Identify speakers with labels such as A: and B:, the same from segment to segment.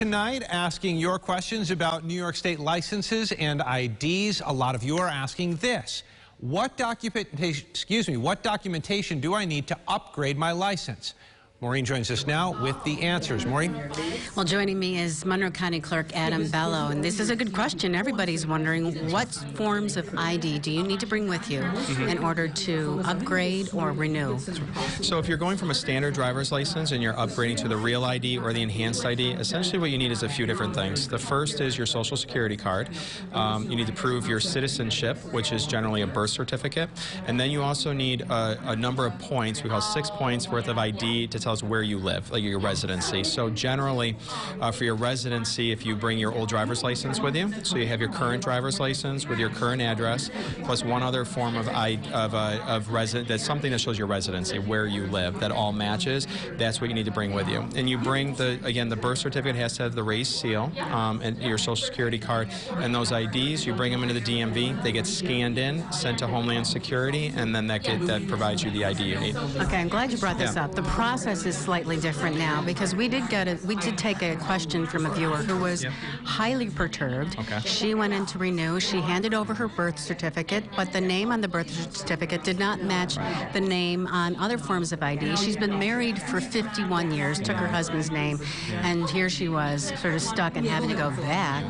A: Tonight, asking your questions about New York State licenses and IDs. A lot of you are asking this. What documentation do I need to upgrade my license? Maureen joins us now with the answers. Maureen?
B: Well, joining me is Monroe County Clerk Adam Bello, and this is a good question. Everybody's wondering, what forms of ID do you need to bring with you in order to upgrade or renew?
C: So if you're going from a standard driver's license and you're upgrading to the real ID or the enhanced ID, essentially what you need is a few different things. The first is your social security card. You need to prove your citizenship, which is generally a birth certificate. And then you also need a number of points, we call 6 points worth of ID to tell us where you live, like your residency. So generally, for your residency, if you bring your old driver's license with you, so you have your current driver's license with your current address, plus one other form of resident, that's something that shows your residency, where you live, that all matches, that's what you need to bring with you. And you bring, the birth certificate has to have the raised seal, and your social security card, and those IDs, you bring them into the DMV, they get scanned in, sent to Homeland Security, and then that provides you the ID you need.
B: Okay, I'm glad you brought this up. The process is slightly different now, because we did take a question from a viewer who was highly perturbed.
C: Okay.
B: She went in to renew. She handed over her birth certificate, but the name on the birth certificate did not match the name on other forms of ID. She's been married for 51 years, took her husband's name, and here she was sort of stuck and having to go back.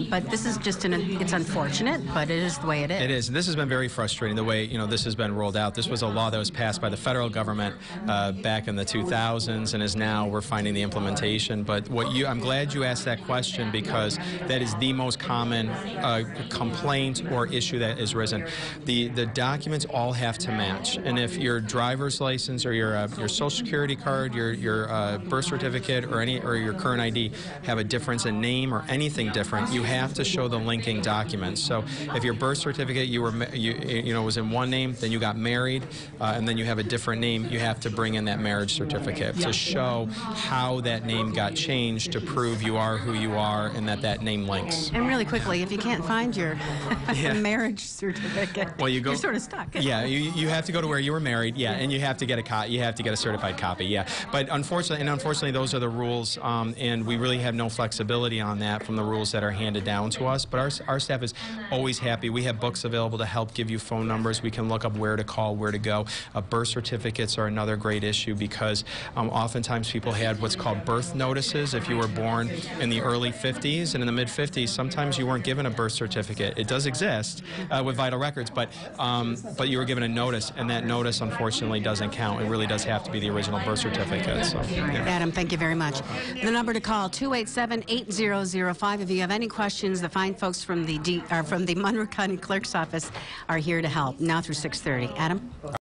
B: But this is just it's unfortunate, but it is the way it is.
C: It is, and this has been very frustrating, the way this has been rolled out. This was a law that was passed by the federal government back in the 2000s, and is now we're finding the implementation. But I'm glad you asked that question, because that is the most common complaint or issue that is risen. The documents all have to match, and if your driver's license or your social security card, your birth certificate, or your current ID have a difference in name or anything different, you have to show the linking documents. So if your birth certificate was in one name, then you got married, and then you have a different name, you have to bring in that marriage certificate to show how that name got changed, to prove you are who you are and that name links.
B: And really quickly, if you can't find your marriage certificate, well, you're sort of stuck.
C: Yeah, you have to go to where you were married. Yeah, and you have to get a certified copy. Yeah, but unfortunately, those are the rules, and we really have no flexibility on that from the rules that are handed down to us. But our staff is always happy. We have books available to help give you phone numbers. We can look up where to call, where to go. Birth certificates are another great issue, because oftentimes people had what's called birth notices. If you were born in the early 50s and in the mid 50s, sometimes you weren't given a birth certificate. It does exist with vital records, but you were given a notice, and that notice unfortunately doesn't count. It really does have to be the original birth certificate. So,
B: Adam, thank you very much. The number to call, 287-8005. If you have any questions, the fine folks from the Monroe County Clerk's Office are here to help now through 6:30. Adam?